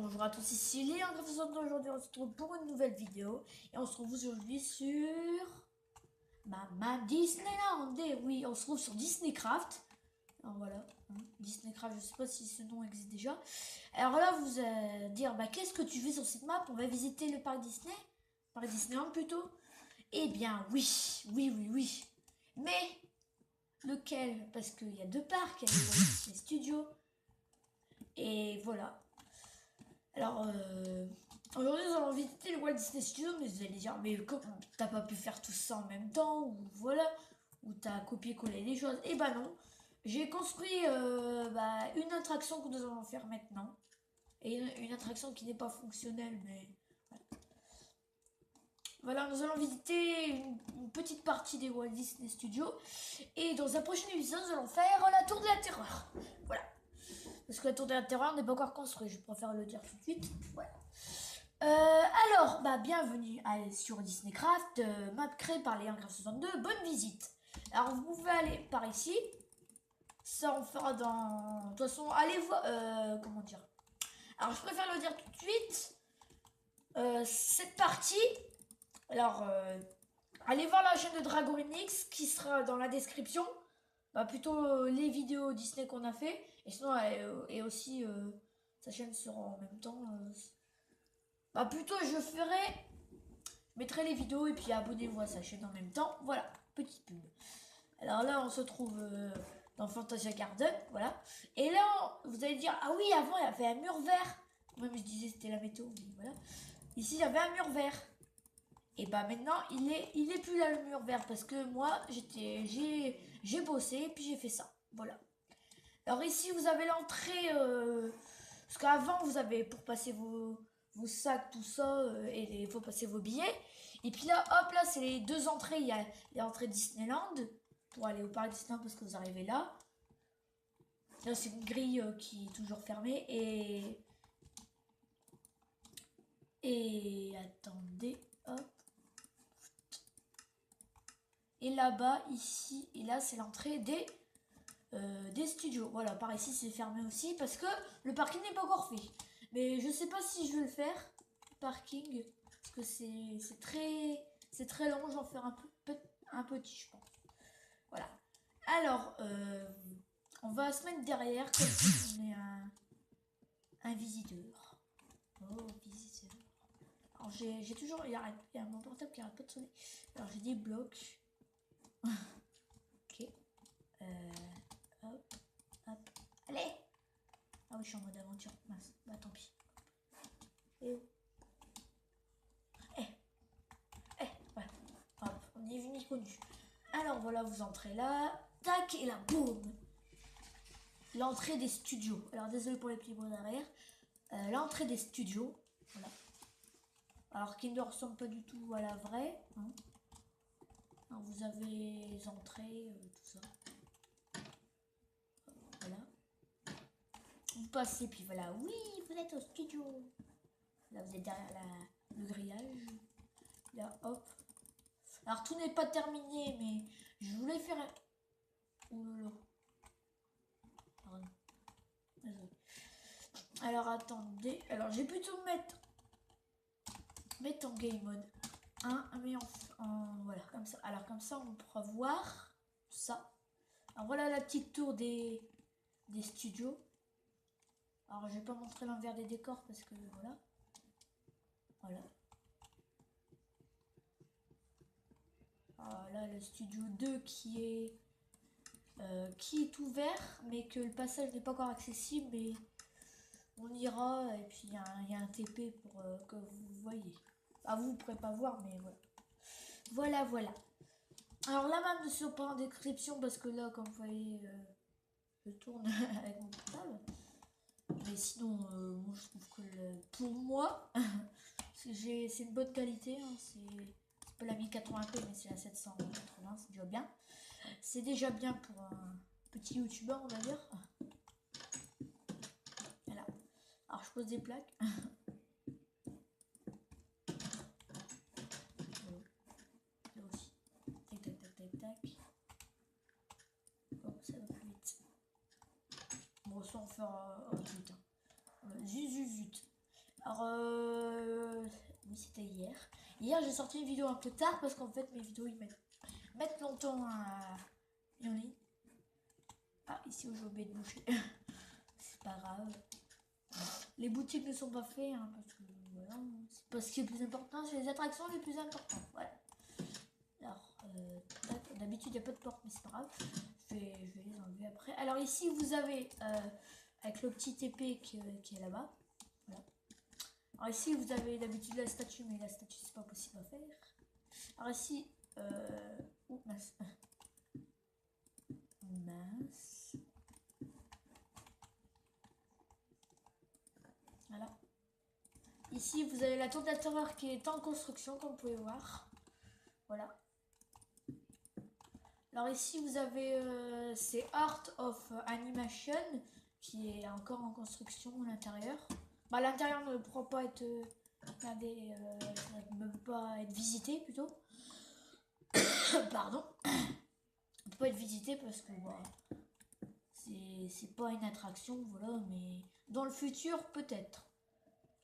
Bonjour à tous, ici Léon Graphisson. Aujourd'hui on se retrouve pour une nouvelle vidéo. Et on se retrouve aujourd'hui sur ma Disneyland. Et oui, on se trouve sur Disneycraft. Alors voilà, Disneycraft, je sais pas si ce nom existe déjà. Alors là, vous allez dire, qu'est-ce que tu fais sur cette map? On va visiter le parc Disney. Parc Disneyland plutôt. Eh bien oui. Mais lequel? Parce qu'il y a deux parcs, il y a les Disney Studios. Et voilà. Alors, aujourd'hui, nous allons visiter le Walt Disney Studios, mais vous allez dire, mais comment t'as pas pu faire tout ça en même temps, ou voilà, ou t'as copié-collé les choses. Eh ben non, j'ai construit une attraction que nous allons faire maintenant, et une attraction qui n'est pas fonctionnelle, mais voilà, nous allons visiter une petite partie des Walt Disney Studios, et dans un prochain épisode, nous allons faire la Tour de la Terreur. Voilà. Parce que la Tour de la Terreur n'est pas encore construite, je préfère le dire tout de suite. Voilà. Alors, bienvenue sur Disneycraft, map créée par les 1.62, bonne visite. Alors, vous pouvez aller par ici. Ça, on fera dans... De toute façon, allez voir... comment dire? Alors, je préfère le dire tout de suite. Cette partie... Alors, allez voir la chaîne de Dragorinix qui sera dans la description. Plutôt les vidéos Disney qu'on a fait. Et sinon, et aussi sa chaîne sera en même temps. Plutôt, je mettrai les vidéos et puis abonnez-vous à sa chaîne en même temps. Voilà, petite pub. Alors là, on se trouve dans Fantasia Garden, voilà. Et là, vous allez dire, ah oui, avant, il y avait un mur vert. Même je disais c'était la météo, mais voilà. Ici, il y avait un mur vert. Et maintenant, il est plus là le mur vert parce que moi, j'ai bossé et puis j'ai fait ça. Voilà. Alors ici, vous avez l'entrée, parce qu'avant, vous avez pour passer vos sacs, tout ça, et il faut passer vos billets. Et puis là, hop, là, c'est les deux entrées. Il y a l'entrée Disneyland pour aller au parc Disneyland parce que vous arrivez là. Là, c'est une grille qui est toujours fermée. Et attendez, hop. Et là-bas, ici, et là, c'est l'entrée des studios. Voilà, par ici, c'est fermé aussi parce que le parking n'est pas encore fait. Mais je sais pas si je vais le faire, parking, parce que c'est très long, j'en faire un petit, je pense. Voilà. Alors, on va se mettre derrière comme si on est un visiteur. Oh, visiteur. Alors, j'ai toujours, il y a mon portable qui arrête pas de sonner. Alors, j'ai des blocs. Ok. Hop, hop. Allez! Ah oui, je suis en mode aventure. Mince. Tant pis. Et où? Voilà. Hop, on est venu connu. Alors voilà, vous entrez là. Tac, et là, boum! L'entrée des studios. Alors désolé pour les petits bruits derrière. L'entrée des studios. Voilà. Alors qui ne ressemble pas du tout à la vraie. Hein. Alors vous avez les entrées, tout ça. Voilà. Vous passez, puis voilà. Oui, vous êtes au studio. Là, vous êtes derrière le grillage. Là, hop. Alors, tout n'est pas terminé, mais je voulais faire un... Oh là là. Pardon. Désolé. Alors, attendez. Alors, j'ai plutôt mettre en game mode 1, mais voilà, comme ça. Alors, comme ça, on pourra voir ça. Alors, voilà la petite tour des studios. Alors, je vais pas montrer l'envers des décors parce que, voilà. Voilà. Alors là, le studio 2 qui est ouvert, mais que le passage n'est pas encore accessible, mais on ira, et puis il y a un TP pour que vous voyez. Vous ne pourrez pas voir, mais voilà. Voilà. Alors la map ne sera pas en description, parce que là, comme vous voyez, je tourne avec mon portable. Mais sinon, moi je trouve que pour moi, c'est une bonne qualité, hein, c'est pas la 1080p, mais c'est la 780, c'est déjà bien. C'est déjà bien pour un petit youtubeur, on va dire. Voilà. Alors je pose des plaques. Là aussi. Tac. Oh, ça va plus vite. Bon, ça on fera... Oh putain. Zut. Alors, oui, c'était hier. Hier, j'ai sorti une vidéo un peu tard parce qu'en fait, mes vidéos, ils mettent longtemps à en ligne. Ah, ici, j'ai oublié de boucher. C'est pas grave. Les boutiques ne sont pas faites, hein, parce que voilà, c'est pas ce qui est le plus important, c'est les attractions les plus importantes. Voilà. Alors, d'habitude, il n'y a pas de porte, mais c'est pas grave. Je vais les enlever après. Alors ici, vous avez, avec le petit épée qui est là-bas. Voilà. Alors ici, vous avez d'habitude la statue, mais la statue, c'est pas possible à faire. Alors ici, oh, mince. Mince. Voilà. Ici, vous avez la tour de la terreur qui est en construction, comme vous pouvez voir. Voilà. Alors ici, vous avez c'est Art of Animation qui est encore en construction à l'intérieur. Bah, l'intérieur ne pourra pas être ne peut pas être visité plutôt. Pardon. Ne peut pas être visité parce que bah, c'est pas une attraction, voilà, mais dans le futur peut-être.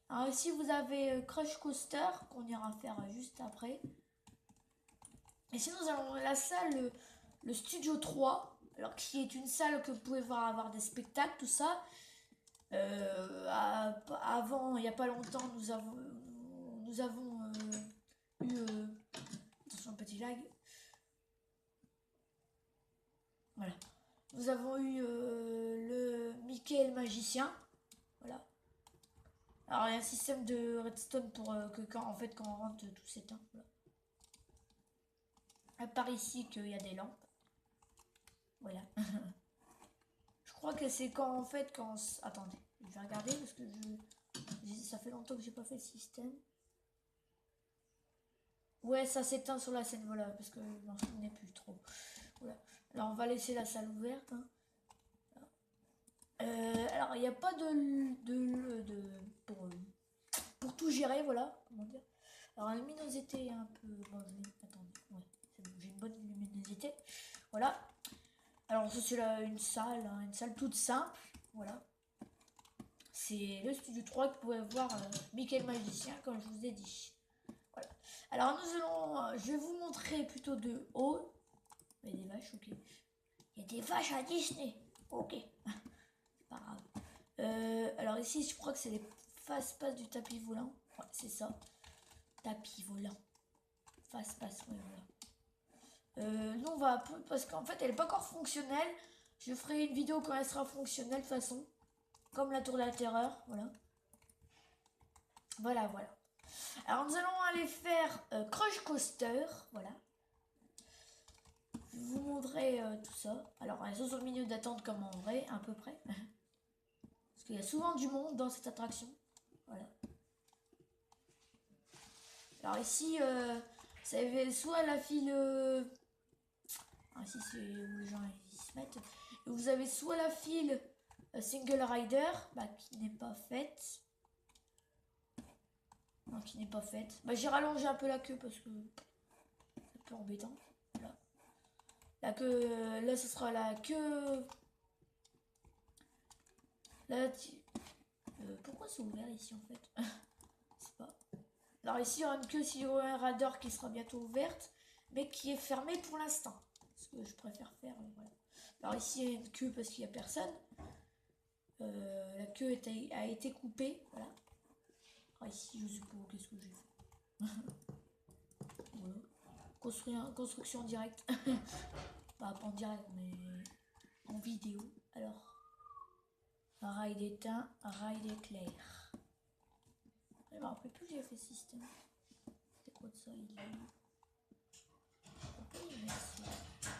Alors ici vous avez Crush Coaster qu'on ira faire juste après. Et sinon nous avons la salle, le Studio 3, alors qui est une salle que vous pouvez voir avoir des spectacles, tout ça. Avant, il n'y a pas longtemps, nous avons eu... attention, petit lag. Voilà. Nous avons eu le Mickey et le magicien. Voilà. Alors il y a un système de redstone pour que quand on rentre tout s'éteint. Voilà. À part ici qu'il y a des lampes. Voilà. Je crois que c'est quand en fait quand... Attendez, je vais regarder parce que ça fait longtemps que j'ai pas fait le système. Ouais, ça s'éteint sur la scène, voilà, parce que je m'en souvenais plus trop. Voilà. Alors on va laisser la salle ouverte. Hein. Alors il n'y a pas pour tout gérer, voilà. Comment dire. Alors la luminosité est un peu. Bon, attendez, ouais, c'est bon, j'ai une bonne luminosité. Voilà. Alors ça c'est une salle toute simple, voilà. C'est le Studio 3 que vous pouvez voir Mickey le magicien, comme je vous ai dit. Voilà. Alors je vais vous montrer plutôt de haut. Il y a des vaches, ok. Il y a des vaches à Disney, ok. C'est pas grave. Alors ici, je crois que c'est les face-passe du tapis volant. Ouais, c'est ça. Tapis volant. Face-passe, ouais, voilà. Nous, on va... Parce qu'en fait, elle n'est pas encore fonctionnelle. Je ferai une vidéo quand elle sera fonctionnelle, de toute façon. Comme la tour de la terreur, voilà. Voilà. Alors, nous allons aller faire Crush Coaster, voilà. Je vous montrerai tout ça. Alors, elles sont sur le milieu d'attente comme en vrai, à peu près. Parce qu'il y a souvent du monde dans cette attraction. Voilà. Alors ici, ça avait soit la file... ici, c'est où les gens ils se mettent. Et vous avez soit la file Single Rider, bah, qui n'est pas faite. Non, qui n'est pas faite. Bah, j'ai rallongé un peu la queue parce que c'est un peu embêtant. Voilà. La queue, là, ce sera la queue... Là, pourquoi c'est ouvert ici, en fait? Je sais pas. Alors ici, il y aura une queue Silver Rider qui sera bientôt ouverte, mais qui est fermée pour l'instant. Ce que je préfère faire, voilà. Alors ici, il y a une queue parce qu'il n'y a personne. La queue a été coupée, voilà. Alors ici, je sais pas qu'est-ce que j'ai fait. Voilà. Construction en direct. Pas en direct, mais en vidéo. Alors, un rail d'étain, un rail d'éclair. Je me rappelle plus que j'ai fait ce système. C'était quoi de ça?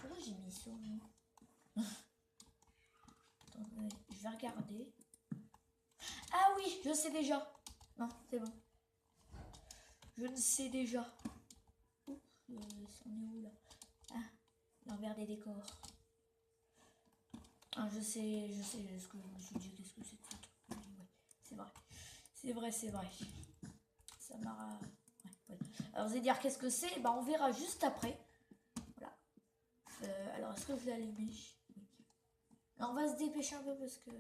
Pourquoi j'ai mis ça? Attendez, je vais regarder. Ah oui, je sais déjà. Non, c'est bon. Je ne sais déjà. Ouh, on est où là? Ah, l'envers des décors. Ah, je sais ce que je me suis dit. Qu'est-ce que c'est que ce truc? Ouais, c'est vrai. Ça m'a... Ouais. Alors, vous allez dire qu'est-ce que c'est? Bah, on verra juste après. Voilà. Alors, est-ce que je l'ai allumé? Alors, on va se dépêcher un peu parce que...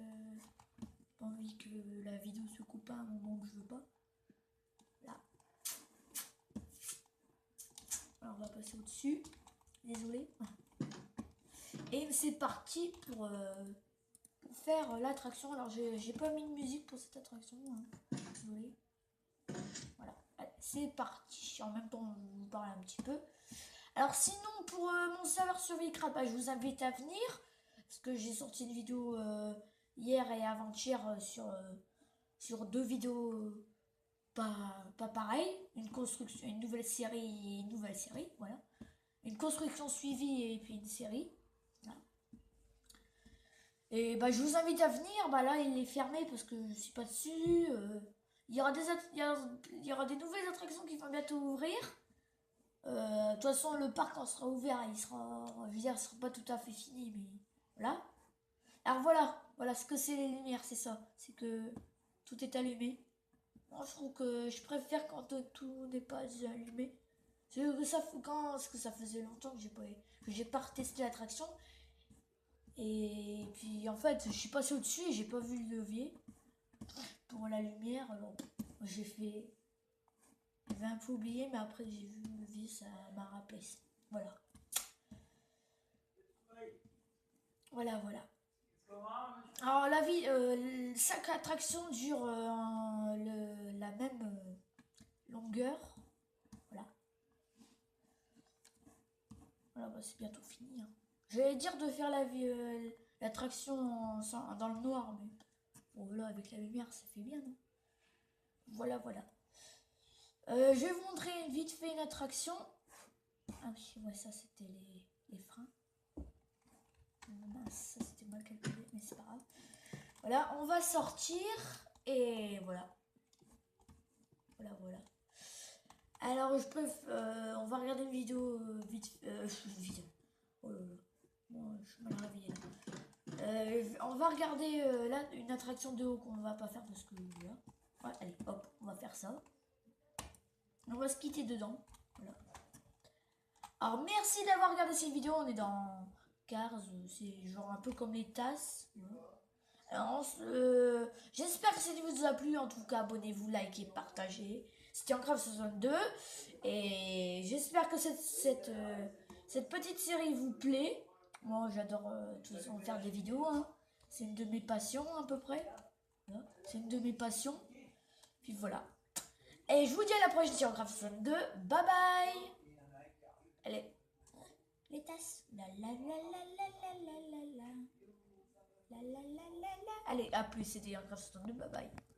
pas envie que la vidéo se coupe à un moment où je veux pas. Là. Alors on va passer au-dessus. Désolé. Et c'est parti pour faire l'attraction. Alors j'ai pas mis de musique pour cette attraction. Hein. Désolé. Voilà. Allez, c'est parti. En même temps, je vous parle un petit peu. Alors sinon, pour mon serveur Survicraft, bah, je vous invite à venir. Parce que j'ai sorti une vidéo hier et avant-hier sur 2 vidéos pas pareilles. Une construction, une nouvelle série et une nouvelle série. Voilà. Une construction suivie et puis une série. Voilà. Et bah, je vous invite à venir. Bah, là, il est fermé parce que je suis pas dessus. Il y aura il y aura des nouvelles attractions qui vont bientôt ouvrir. De toute façon, le parc, quand sera ouvert, il sera, je veux dire, il sera pas tout à fait fini, mais voilà. Alors voilà ce que c'est les lumières, c'est ça. C'est que tout est allumé. Moi, je trouve que je préfère quand tout n'est pas allumé. C'est que parce que ça faisait longtemps que j'ai pas retesté l'attraction. Et puis en fait, je suis passé au-dessus et j'ai pas vu le levier pour la lumière. Alors j'ai fait. J'avais un peu oublié, mais après j'ai vu le levier, ça m'a rappelé. Voilà. Voilà. Alors la vie, 5 attractions durent la même longueur. Voilà. Voilà, bah, c'est bientôt fini. Hein. J'allais dire de faire l'attraction dans le noir, mais bon, voilà, avec la lumière, ça fait bien, non? Voilà. Je vais vous montrer vite fait une attraction. Ah oui, ouais, ça c'était les freins. Mince, ça c'était mal calculé, mais c'est pas grave. Voilà, on va sortir et voilà. Voilà. Alors, on va regarder une vidéo vite. Vidéo. Oh là là. Bon, je suis mal réveillée là. On va regarder là une attraction de haut qu'on va pas faire parce que voilà. Ouais, allez, hop, on va faire ça. On va se quitter dedans. Voilà. Alors, merci d'avoir regardé cette vidéo. On est dans Cars. C'est genre un peu comme les tasses. Alors, j'espère que cette vidéo vous a plu. En tout cas, abonnez-vous, likez, partagez. C'était Minecraft 62. Et j'espère que cette petite série vous plaît. Moi, j'adore de toute façon faire des vidéos. Hein. C'est une de mes passions à peu près. Voilà. C'est une de mes passions. Puis voilà. Et je vous dis à la prochaine sur Minecraft 62. Bye bye. Allez. Les tasses. Allez, à plus. C'était Minecraft 62. Bye bye.